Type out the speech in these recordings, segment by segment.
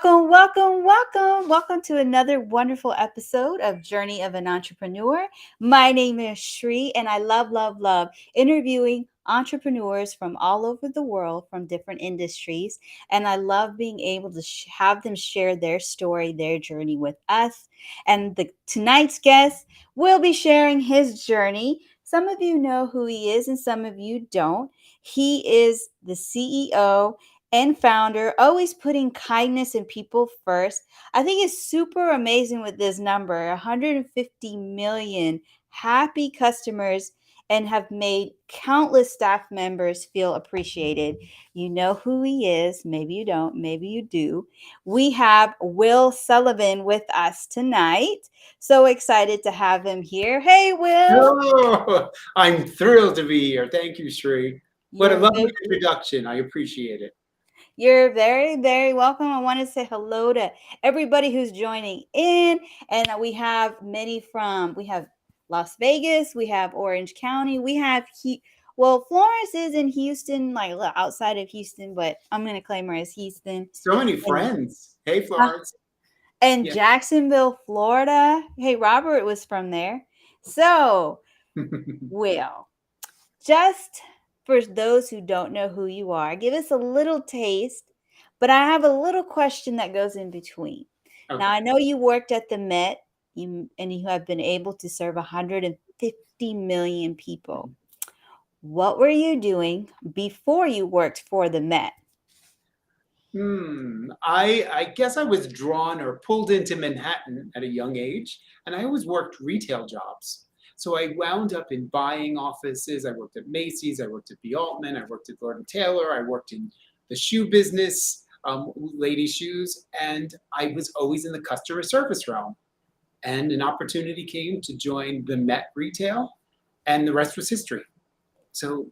Welcome to another wonderful episode of Journey of an Entrepreneur. My name is Shri, and I love interviewing entrepreneurs from all over the world from different industries. And I love being able to have them share their story, their journey with us. And tonight's guest will be sharing his journey. Some of you know who he is, and some of you don't. He is the CEO and founder, always putting kindness in people first. I think it's super amazing with this number 150 million happy customers and have made countless staff members feel appreciated. You know who he is. Maybe you don't. Maybe you do. We have Will Sullivan with us tonight. So excited to have him here. Hey, Will. Oh, I'm thrilled to be here. Thank you, Shri. What a You're lovely very introduction. I appreciate it. You're very welcome. I want to say hello to everybody who's joining in. And we have we have Las Vegas, we have Orange County, Florence is in Houston, like outside of Houston, but I'm going to claim her as Houston. So many And, friends. Hey, uh, Florence. and Yeah. Jacksonville, Florida. Hey, Robert was from there. So, Will, just for those who don't know who you are, give us a little taste, but I have a little question that goes in between. Now, Okay. I know you worked at the Met and you have been able to serve 150 million people. What were you doing before you worked for the Met? I guess I was drawn or pulled into Manhattan at a young age, and I always worked retail jobs. So I wound up in buying offices. I worked at Macy's. I worked at B. Altman. I worked at Lord& and Taylor. I worked in the shoe business, ladies' shoes, and I was always in the customer service realm. And an opportunity came to join the Met Retail, and the rest was history. So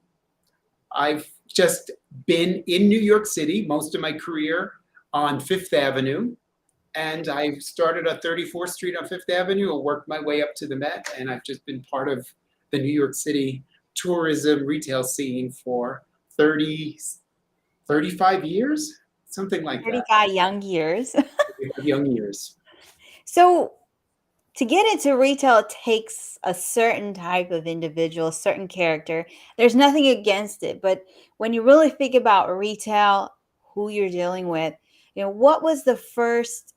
I've just been in New York City most of my career on Fifth Avenue, and I started at 34th Street on Fifth Avenue and worked my way up to the Met, and I've just been part of the New York City tourism retail scene for 30, 35 years, something like that, 35 young years. young years. So, to get into retail, it takes a certain type of individual, a certain character. There's nothing against it, but when you really think about retail, who you're dealing with, what was the first,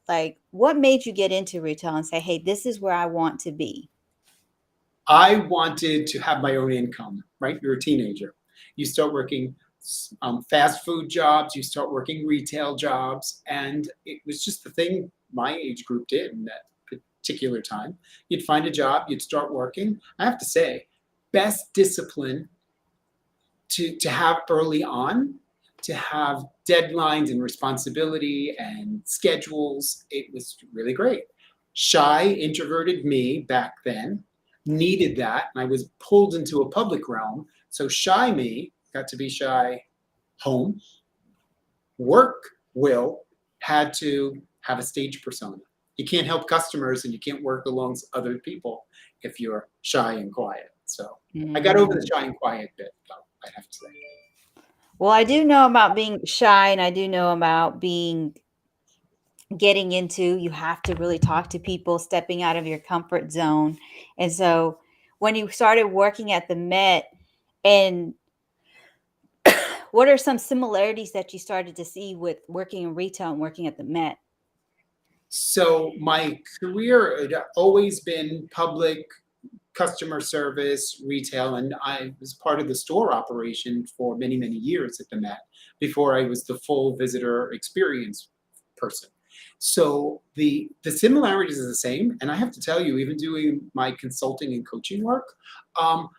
what made you get into retail and say, hey, this is where I want to be? I wanted to have my own income, right? You're a teenager. You start working fast food jobs, you start working retail jobs, and it was just the thing my age group did in that particular time. You'd find a job, you'd start working. I have to say, best discipline to have early on, to have deadlines and responsibility and schedules. It was really great. Shy, introverted me back then needed that, and I was pulled into a public realm. So shy me got to be shy home. Work Will had to have a stage persona. You can't help customers and you can't work alongside other people if you're shy and quiet. So I got over the Mm. shy and quiet bit, though, I have to say. Well, I do know about being shy, and I do know about getting into, you have to really talk to people, stepping out of your comfort zone. And so when you started working at the Met, and what are some similarities that you started to see with working in retail and working at the Met? So my career had always been public customer service, retail, and I was part of the store operation for many, many years at the Met before I was the full visitor experience person. So the similarities are the same, and I have to tell you, even doing my consulting and coaching work, um,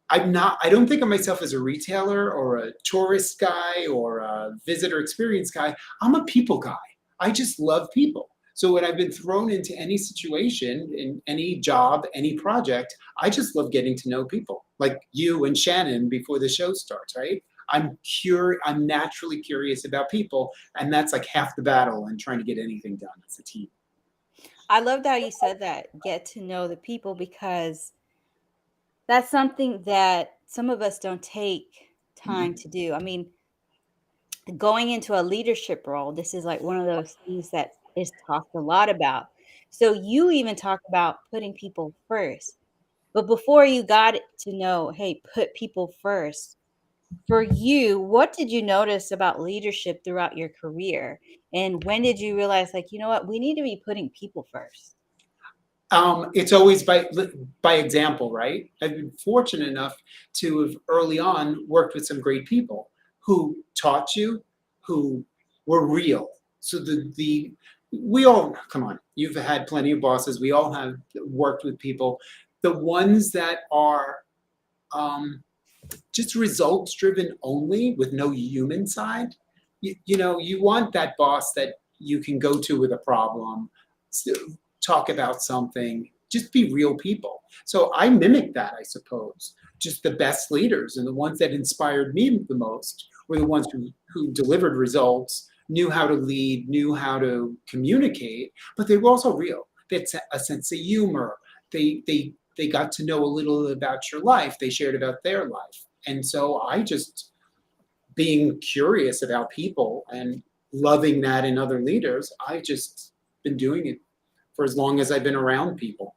I don't think of myself as a retailer or a tourist guy or a visitor experience guy. I'm a people guy. I just love people. So when I've been thrown into any situation, in any job, any project, I just love getting to know people, like you and Shannon before the show starts, right? I'm naturally curious about people, and that's like half the battle in trying to get anything done as a team. I loved how you said that, get to know the people, because that's something that some of us don't take time Mhm. to do. I mean, going into a leadership role, this is like one of those things that is talked a lot about. So you even talk about putting people first. But before you got to know, hey, put people first, for you, what did you notice about leadership throughout your career? And when did you realize, like, you know what, we need to be putting people first? It's always by example, right? I've been fortunate enough to have early on worked with some great people who taught you, who were real. So the we all, come on, you've had plenty of bosses. We all have worked with people. The ones that are um, just results driven only with no human side. You want that boss that you can go to with a problem, talk about something, just be real people. So I mimic that, I suppose. Just the best leaders and the ones that inspired me the most were the ones who delivered results, knew how to lead, knew how to communicate, but they were also real. They had a sense of humor. They got to know a little about your life. They shared about their life. And so I just, being curious about people and loving that in other leaders, I just been doing it for as long as I've been around people,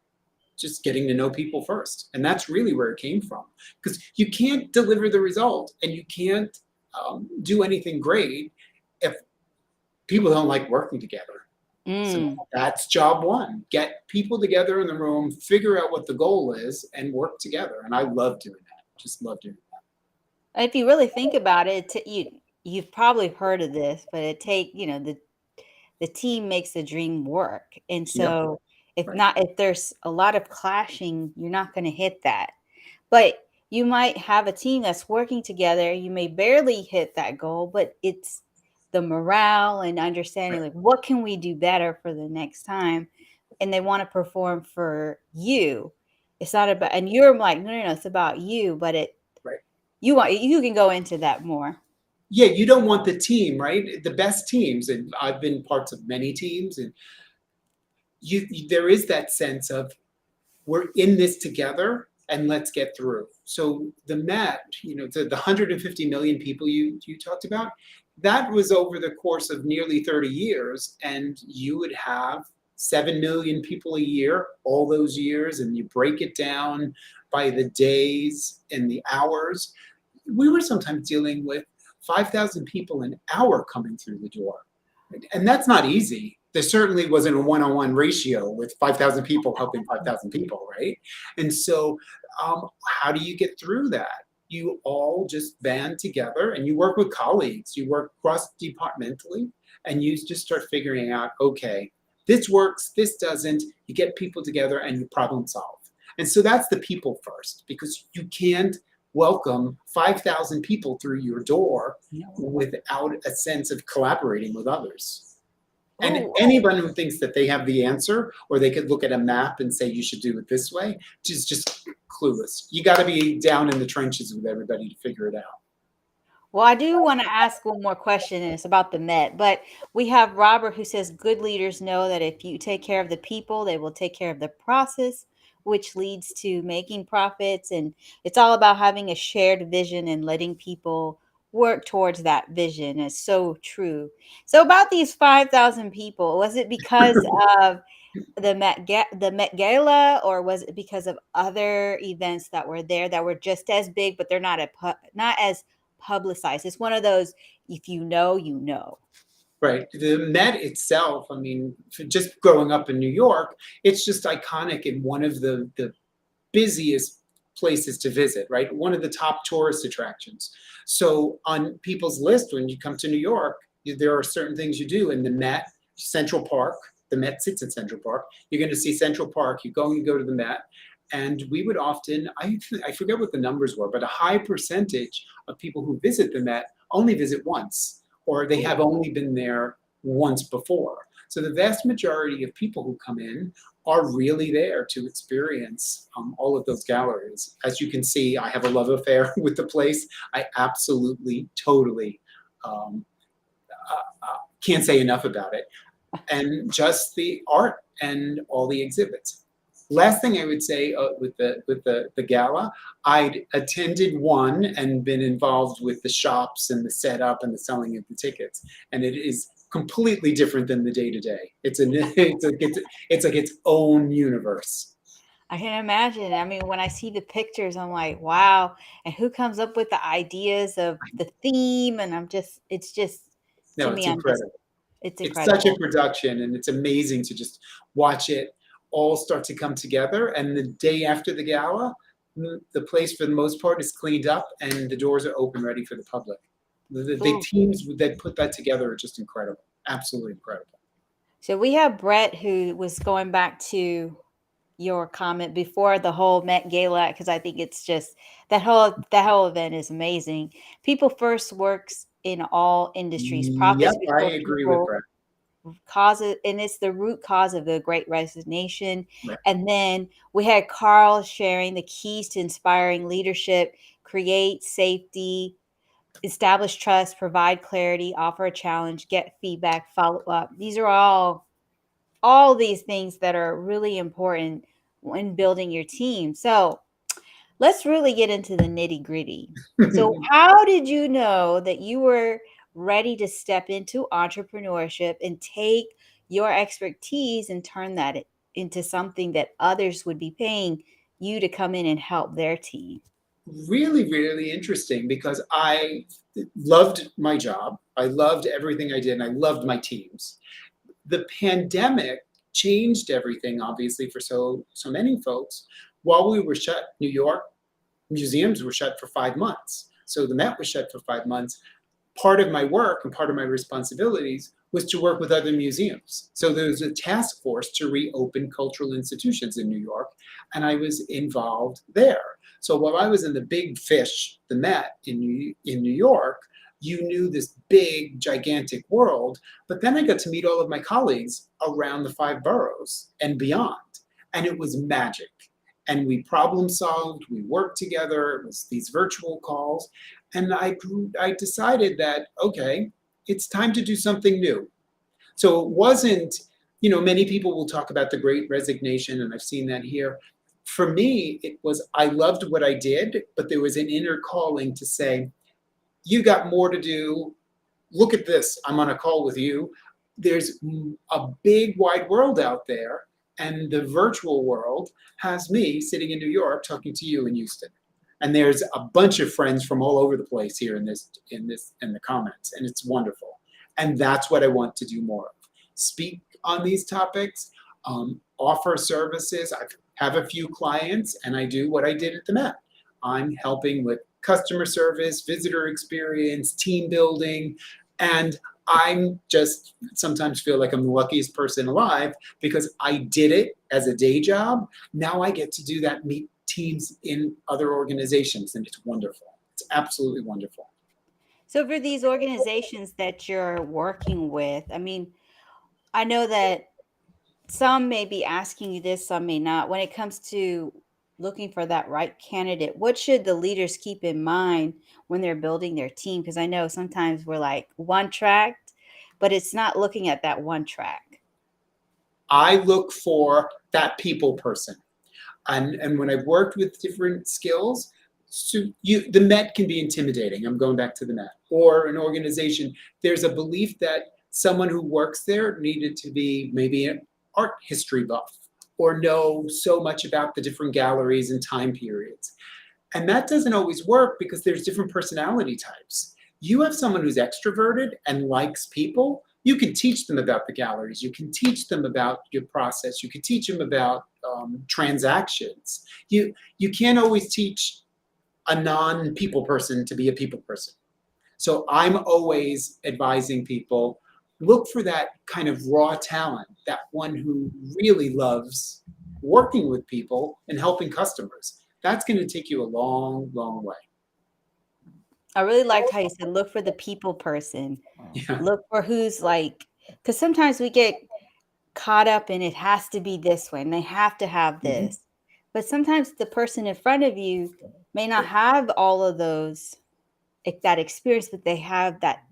just getting to know people first. And that's really where it came from. Because you can't deliver the result and you can't do anything great if people don't like working together. So Mm. that's job one. Get people together in the room, figure out what the goal is, and work together. And I love doing that. Just love doing that. If you really think about it, you've probably heard of this, but the team makes the dream work. And Yep. so Right. if there's a lot of clashing, you're not going to hit that. But you might have a team that's working together. You may barely hit that goal, but it's the morale and understanding, Right. like, what can we do better for the next time? And they want to perform for you. It's not about, and you're like, no, no, no, it's about you. But Right. you can go into that more. Yeah, you don't want the team, right? The best teams, and I've been parts of many teams, and there is that sense of we're in this together and let's get through. So the Met, the 150 million people you talked about, that was over the course of nearly 30 years, and you would have 7 million people a year, all those years, and you break it down by the days and the hours. We were sometimes dealing with 5,000 people an hour coming through the door. And that's not easy. There certainly wasn't a one-on-one ratio with 5,000 people helping 5,000 people, right? And so, how do you get through that? You all just band together and you work with colleagues, you work cross departmentally, and you just start figuring out, okay, this works, this doesn't. You get people together and you problem solve. And so that's the people first, because you can't welcome 5,000 people through your door without a sense of collaborating with others. And Oh, anyone who thinks that they have the answer, or they could look at a map and say you should do it this way, just clueless. You got to be down in the trenches with everybody to figure it out. well, I do want to ask one more question, and it's about the Met. But we have Robert who says good leaders know that if you take care of the people, they will take care of the process, which leads to making profits. And it's all about having a shared vision and letting people work towards that vision. It's so true. So about these 5,000 people, was it because of the Met Gala, or was it because of other events that were there that were just as big, but they're not as publicized? It's one of those, if you know, you know. Right. The Met itself, I mean, just growing up in New York, it's just iconic and one of the busiest places to visit, right? One of the top tourist attractions. So on people's list, when you come to New York, there are certain things you do in the Met, Central Park. The Met sits in Central Park. You're going to see Central Park. You go to the Met. And we would often, I forget what the numbers were, but a high percentage of people who visit the Met only visit once, or they have Ooh. only been there once before. So the vast majority of people who come in are really there to experience all of those galleries. As you can see, I have a love affair with the place. I absolutely, totally um, can't say enough about it. And just the art and all the exhibits. Last thing I would say with the gala, I'd attended one and been involved with the shops and the setup and the selling of the tickets, and it is completely different than the day to day. It's like its own universe. I can imagine. I mean, when I see the pictures, I'm like, wow. And who comes up with the ideas of the theme? And it's just, to No, me, it's I'm just, incredible. it's It's such a incredible. production, and it's amazing to just watch it all start to come together. And the day after the gala, the place for the most part is cleaned up and the doors are open, ready for the public. The Ooh. teams that put that together are just incredible, absolutely incredible. So we have Brett, who was going back to your comment before the whole Met Gala, because I think it's just that whole event is amazing. People first works in all industries, Yep, profits I before agree with people, Brett. causes, and it's the root cause of the Great Resignation. Right. And then we had Carl sharing the keys to inspiring leadership: create safety, establish trust, provide clarity, offer a challenge, get feedback, follow up. These are all these things that are really important when building your team. So let's really get into the nitty gritty. So, how did you know that you were ready to step into entrepreneurship and take your expertise and turn that into something that others would be paying you to come in and help their team? Really, really interesting because I loved my job. I loved everything I did, and I loved my teams. The pandemic changed everything, obviously, for so many folks. While we were shut, New York museums were shut for 5 months. So the Met was shut for 5 months. Part of my work and part of my responsibilities was to work with other museums. So there was a task force to reopen cultural institutions in New York, and I was involved there. So while I was in the big fish, the Met in New York, you knew this big, gigantic world. But then I got to meet all of my colleagues around the five boroughs and beyond. And it was magic. And we problem solved, we worked together, it was these virtual calls. And I decided that, okay, it's time to do something new. So it wasn't, many people will talk about the great resignation, and I've seen that here. For me, it was I loved what I did, but there was an inner calling to say, you got more to do. Look at this. I'm on a call with you. There's a big, wide world out there, and the virtual world has me sitting in New York talking to you in Houston. And there's a bunch of friends from all over the place here in the comments, and it's wonderful. And that's what I want to do more of. Speak on these topics, offer services. I have a few clients, and I do what I did at the Met. I'm helping with customer service, visitor experience, team building, and I'm just sometimes feel like I'm the luckiest person alive because I did it as a day job. Now I get to do that, meet teams in other organizations, and it's wonderful. It's absolutely wonderful. So, for these organizations that you're working with, I mean, I know that some may be asking you this, some may not. When it comes to looking for that right candidate, what should the leaders keep in mind when they're building their team? Because I know sometimes we're like one tracked, but it's not looking at that one track. I look for that people person. And when I've worked with different skills, so the Met can be intimidating. I'm going back to the Met or an organization. There's a belief that someone who works there needed to be maybe an art history buff or know so much about the different galleries and time periods. And that doesn't always work because there's different personality types. You have someone who's extroverted and likes people, you can teach them about the galleries. You can teach them about your process. You can teach them about transactions. You can't always teach a non-people person to be a people person. So I'm always advising people look for that kind of raw talent, that one who really loves working with people and helping customers. That's going to take you a long, long way. I really liked how you said look for the people person. Yeah. Look for who's like, because sometimes we get caught up in it has to be this way and they have to have Mhm. this. But sometimes the person in front of you may not have all of those, that experience, but they have that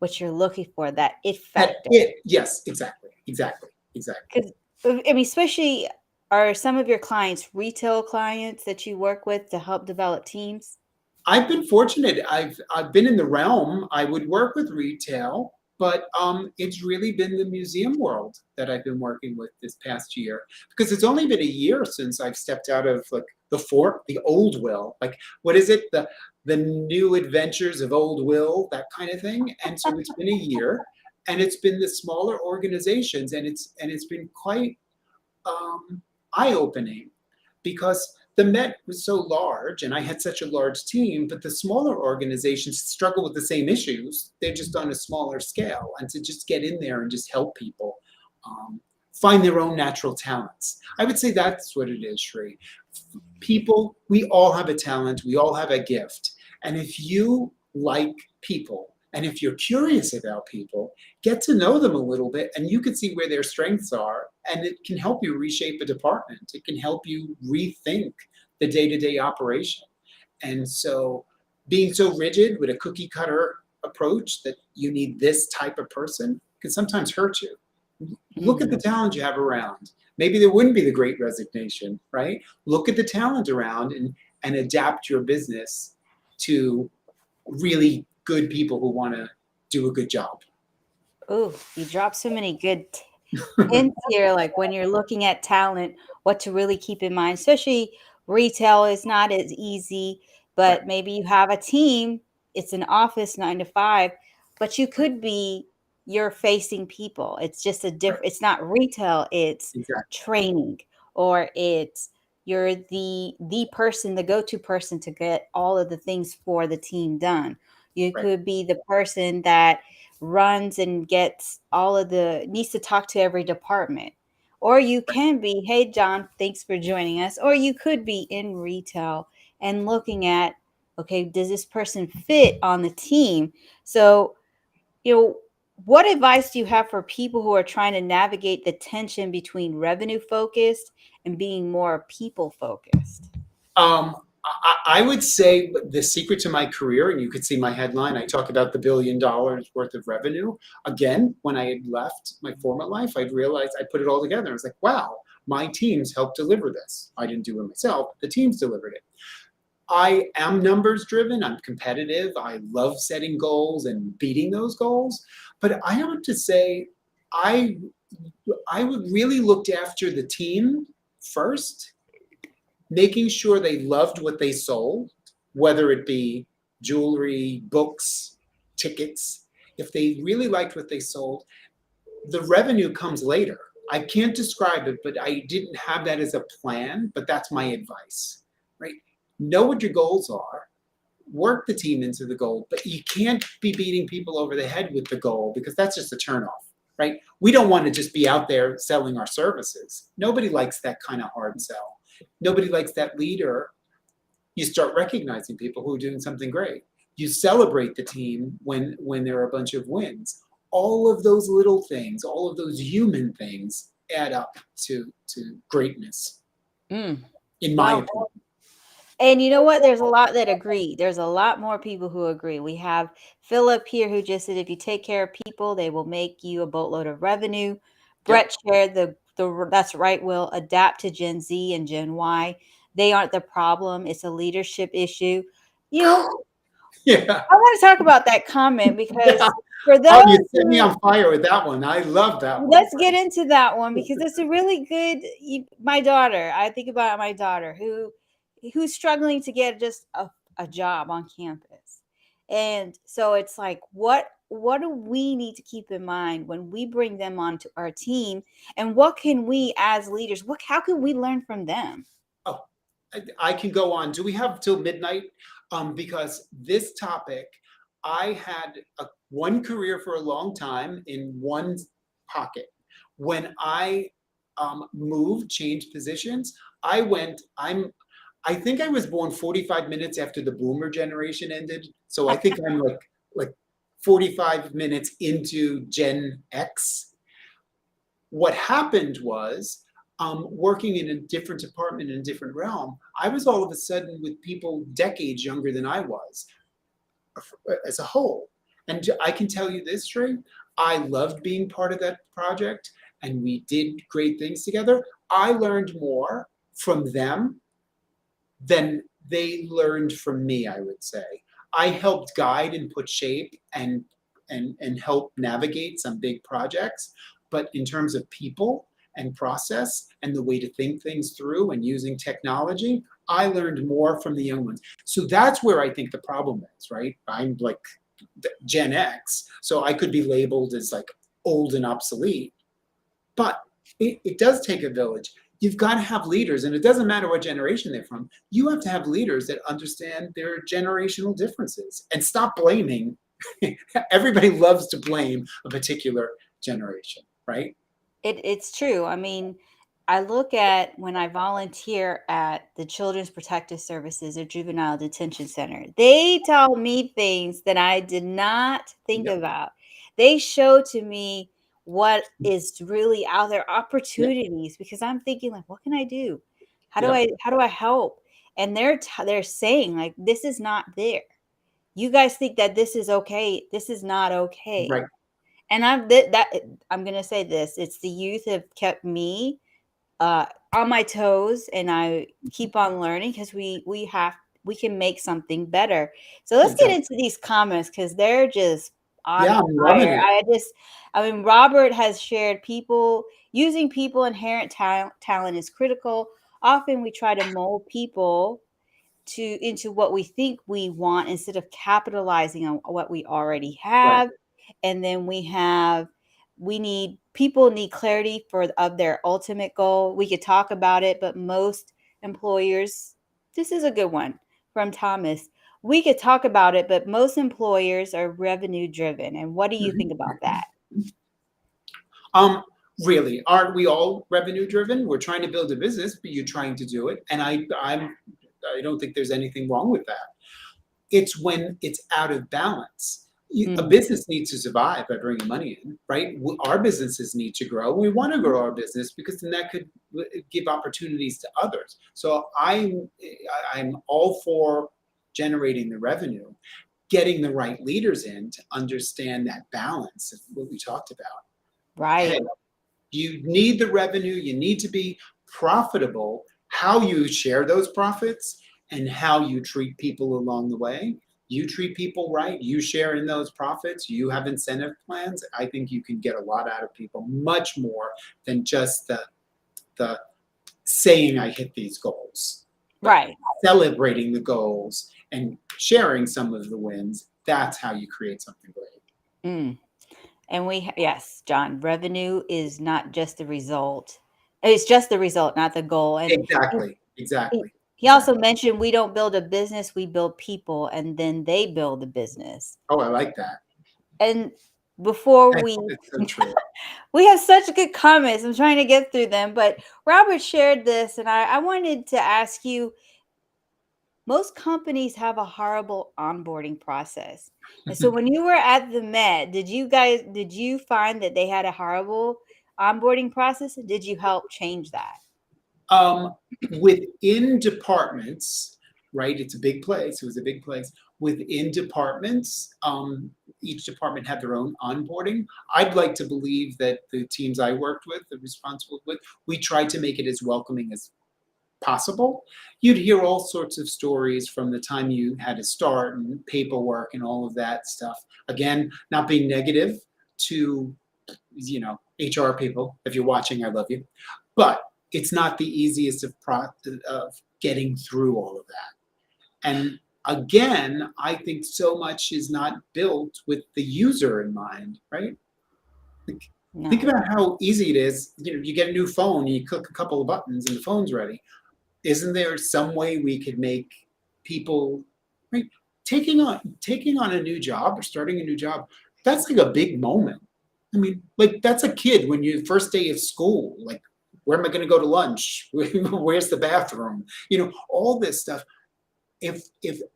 what you're looking for, that it That factor. it, yes, exactly, exactly, exactly. Because I mean, especially. Are some of your clients retail clients that you work with to help develop teams? I've been fortunate. I've been in the realm. I would work with retail, but it's really been the museum world that I've been working with this past year because it's only been a year since I've stepped out of like the old Will. Like what is it? The new adventures of old Will, that kind of thing. And so it's been a year, and it's been the smaller organizations, and it's been quite eye-opening because the Met was so large and I had such a large team, but the smaller organizations struggle with the same issues. They're just on a smaller scale. And to just get in there and just help people find their own natural talents. I would say that's what it is, Shri. People, we all have a talent, we all have a gift. And if you like people, and if you're curious about people, get to know them a little bit and you can see where their strengths are. And it can help you reshape a department. It can help you rethink the day to day operation. And so being so rigid with a cookie cutter approach that you need this type of person can sometimes hurt you. Look at the Mhm. talent you have around. Maybe there wouldn't be the great resignation, right? Look at the talent around and adapt your business to really good people who want to do a good job. Ooh, you dropped so many good hints here, like when you're looking at talent, what to really keep in mind, especially retail is not as easy, Right, but maybe you have a team, it's an office 9 to 5, but you could be you're facing people. It's just a right, different, it's not retail, it's exactly, training, or it's you're the person, the go-to person to get all of the things for the team done. You right. could be the person that runs and gets all of the needs to talk to every department. Or you can be, hey John, thanks for joining us. Or you could be in retail and looking at, okay, does this person fit on the team? So, you know, what advice do you have for people who are trying to navigate the tension between revenue focused and being more people focused? I would say the secret to my career, and you could see my headline, I talk about the $1 billion worth of revenue. Again, when I had left my former life, I realized I put it all together. I was like, wow, my teams helped deliver this. I didn't do it myself, the teams delivered it. I am numbers driven, I'm competitive, I love setting goals and beating those goals. But I have to say, I I would really looked after the team first, making sure they loved what they sold, whether it be jewelry, books, tickets. If they really liked what they sold, the revenue comes later. I can't describe it, but I didn't have that as a plan, but that's my advice, right? Know what your goals are, work the team into the goal, but you can't be beating people over the head with the goal because that's just a turnoff, right? We don't want to just be out there selling our services. Nobody likes that kind of hard sell. Nobody likes that leader. You start recognizing people who are doing something great. You celebrate the team when there are a bunch of wins. All of those little things, all of those human things add up to greatness, Mm. in my Well, opinion. and you know what? There's a lot that agree. There's a lot more people who agree. We have Philip here who just said if you take care of people, they will make you a boatload of revenue. Yep. Brett shared the that's right, will adapt to Gen Z and Gen Y. They aren't the problem. It's a leadership issue. You know, Yeah. I want to talk about that comment because Yeah. for Oh, those you set me who on fire with that one. I love that one. let's get into that one because it's a really good my daughter. I think about my daughter who's struggling to get just a job on campus. And so it's like what do we need to keep in mind when we bring them onto our team, and what can we as leaders, what how can we learn from them? Oh, I can go on. Do we have till midnight? Because this topic, I had one career for a long time in one pocket. When I moved, changed positions, I went. I think I was born 45 minutes after the Boomer generation ended. So I think I'm like 45 minutes into Gen X. What happened was, working in a different department in a different realm, I was all of a sudden with people decades younger than I was as a whole. And I can tell you this, Trey, I loved being part of that project. and we did great things together, I learned more from them than they learned from me, I would say. I helped guide and put shape and help navigate some big projects, but in terms of people and process and the way to think things through and using technology, I learned more from the young ones. So that's where I think the problem is, right? I'm like Gen X, so I could be labeled as like old and obsolete, but it does take a village. You've got to have leaders, and it doesn't matter what generation they're from. You have to have leaders that understand their generational differences and stop blaming. Everybody loves to blame a particular generation, right? It's true. I mean, I look at when I volunteer at the Children's Protective Services or Juvenile Detention Center, they tell me things that I did not think Yep. about. They show to me what is really out there, Yep. opportunities, because I'm thinking like, what can I do? Yep. How do I help? And they're saying like, this is not there. You guys think that this is okay. This is not okay. Right. And I'm gonna say this: it's the youth have kept me on my toes, and I keep on learning because we can make something better. So let's get into Exactly. these comments because they're just on Yeah, I'm loving fire. it. I mean, Robert has shared people using people inherent talent is critical. Often we try to mold people to into what we think we want instead of capitalizing on what we already Right. have. And then we need people need clarity for of their ultimate goal. We could talk about it, but most employers, this is a good one from Thomas. We could talk about it, but most employers are revenue driven. And what do you think Mhm. about that? Um, really, aren't we all revenue driven? We're trying to build a business, but you're trying to do it, and I don't think there's anything wrong with that. It's when it's out of balance. A Mm, business needs to survive by bringing money in, right? Our businesses need to grow. We want to grow our business because then that could give opportunities to others. So I'm all for generating the revenue, getting the right leaders in to understand that balance of what we talked about. Hey, right. you need the revenue, you need to be profitable. How you share those profits and how you treat people along the way. You treat people right, you share in those profits, you have incentive plans. I think you can get a lot out of people, much more than just the saying I hit these goals, but Right. celebrating the goals and sharing some of the wins. That's how you create something great. Mm. And yes, John, revenue is not just the result. It's just the result, not the goal. And he, Exactly, he exactly, he also exactly. mentioned we don't build a business, we build people, and then they build the business. Oh, I like that. And before That's so true. we have such good comments. I'm trying to get through them, but Robert shared this, and I wanted to ask you, most companies have a horrible onboarding process. And so when you were at the Met, did you find that they had a horrible onboarding process? Did you help change that? um, Within departments, right? It's a big place. It was a big place. Within departments, each department had their own onboarding. I'd like to believe that the teams I worked with, the responsible with, we tried to make it as welcoming as possible. You'd hear all sorts of stories from the time you had to start and paperwork and all of that stuff. Again, not being negative to HR people. If you're watching, I love you, but it's not the easiest of getting through all of that. And again, I think so much is not built with the user in mind, right? Like, think No. about how easy it is. You get a new phone, you click a couple of buttons, and the phone's ready. Isn't there some way we could make people, right, taking on a new job or starting a new job? That's like a big moment. I mean, like that's a kid when you first day of school. Like, where am I going to go to lunch? Where's the bathroom? All this stuff. If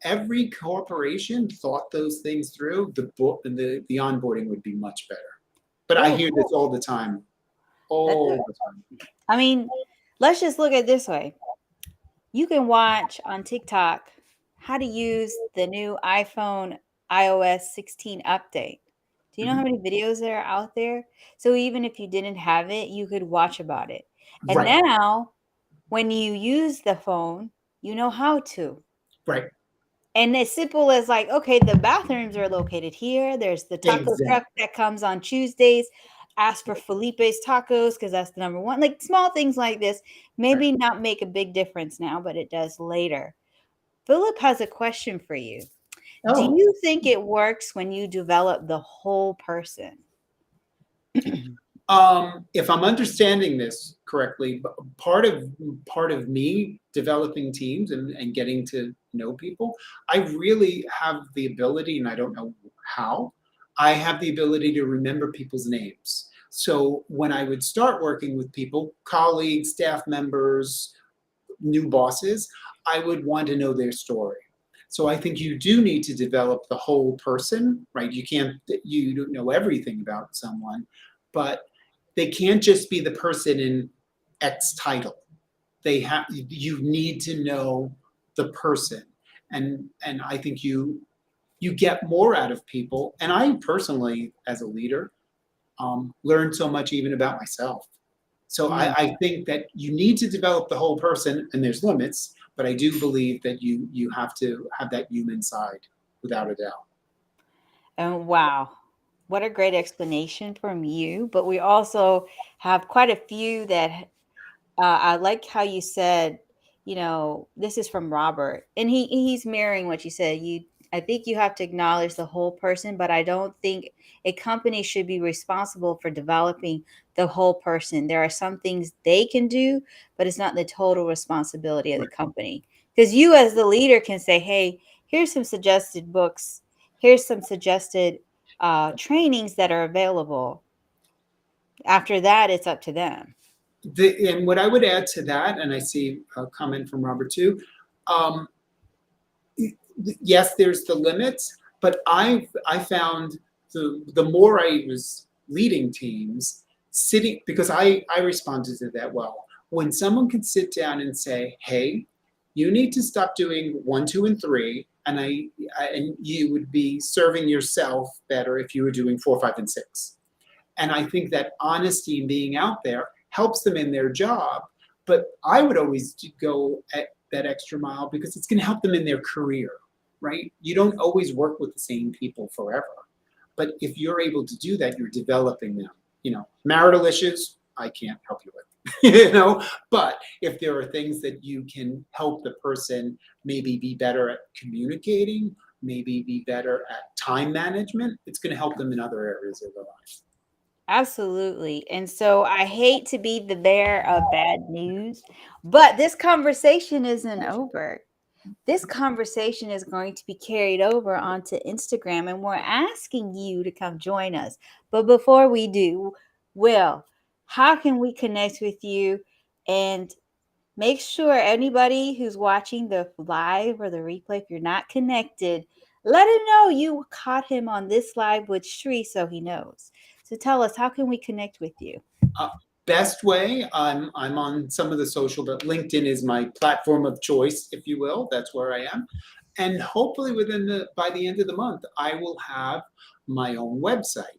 every corporation thought those things through, the book and the onboarding would be much better. But I Oh, hear this cool. all the time, That's all the time. I mean, let's just look at it this way. You can watch on TikTok how to use the new iPhone iOS 16 update. Do you know how Mhm. many videos there are out there? So even if you didn't have it, you could watch about it. And Right, now, when you use the phone, you know how to. right. And as simple as like, okay, the bathrooms are located here. There's the taco truck Exactly. that comes on Tuesdays. Ask for Felipe's Tacos because that's the number one. Like small things like this, Right. maybe not make a big difference now, but it does later. Philip has a question for you. Do Oh, you think it works when you develop the whole person? if I'm understanding this correctly, part of part of me developing teams and getting to know people, I really have the ability, and I don't know how, I have the ability to remember people's names. So when I would start working with people, colleagues, staff members, new bosses, I would want to know their story. So I think you do need to develop the whole person, right? You don't know everything about someone, but they can't just be the person in X title. You need to know the person. And I think you get more out of people. And I personally, as a leader, learned so much even about myself. So Mm. I think that you need to develop the whole person, and there's limits, but I do believe that you have to have that human side, without a doubt. And wow, what a great explanation from you. But we also have quite a few that I like how you said, this is from Robert, and he's mirroring what you said. I think you have to acknowledge the whole person, but I don't think a company should be responsible for developing the whole person. There are some things they can do, but it's not the total responsibility of the Right. company. Because you, as the leader, can say, "Hey, here's some suggested books. Here's some suggested trainings that are available." After that, it's up to them. And what I would add to that, and I see a comment from Robert too, um, yes, there's the limits, but I found the more I was leading teams, sitting because I responded to that well. When someone can sit down and say, "Hey, you need to stop doing one, two, and three," and you would be serving yourself better if you were doing four, five, and six. And I think that honesty and being out there helps them in their job. But I would always go at that extra mile because it's going to help them in their career, right? You don't always work with the same people forever. But if you're able to do that, you're developing them. Marital issues, I can't help you with, but if there are things that you can help the person maybe be better at communicating, maybe be better at time management, it's going to help them in other areas of their life. Absolutely. And so I hate to be the bearer of bad news, but this conversation isn't over. This conversation is going to be carried over onto Instagram, and we're asking you to come join us. But before we do, Will, how can we connect with you? And make sure anybody who's watching the live or the replay, if you're not connected, let him know you caught him on this live with Shri so he knows. So tell us, how can we connect with you? Uh, Best way, I'm on some of the social, but LinkedIn is my platform of choice, if you will. That's where I am, and hopefully by the end of the month, I will have my own website,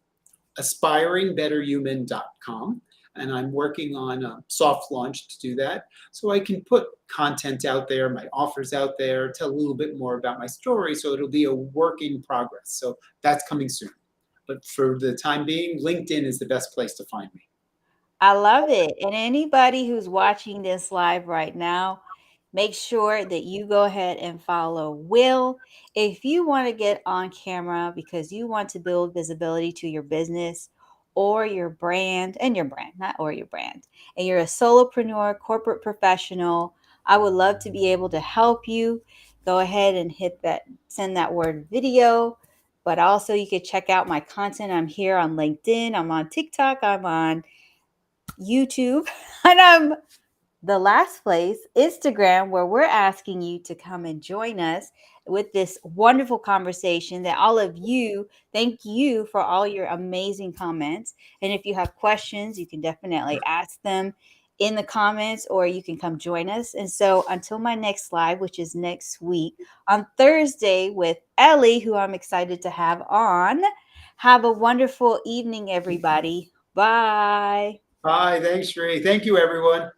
aspiringbetterhuman.com, and I'm working on a soft launch to do that, so I can put content out there, my offers out there, tell a little bit more about my story, so it'll be a work in progress. So that's coming soon. But for the time being, LinkedIn is the best place to find me. I love it. And anybody who's watching this live right now, make sure that you go ahead and follow Will. If you want to get on camera because you want to build visibility to your business or your brand, and your brand, not or your brand, and you're a solopreneur, corporate professional, I would love to be able to help you. Go ahead and hit that, send that word video. But also, you could check out my content. I'm here on LinkedIn, I'm on TikTok, I'm on YouTube, and the last place, Instagram, where we're asking you to come and join us with this wonderful conversation that all of you, thank you for all your amazing comments. And if you have questions, you can definitely ask them in the comments or you can come join us. And so until my next live, which is next week on Thursday with Ellie, who I'm excited to have on, Have a wonderful evening, everybody. Bye. Bye. Thanks, Sri. Thank you, everyone.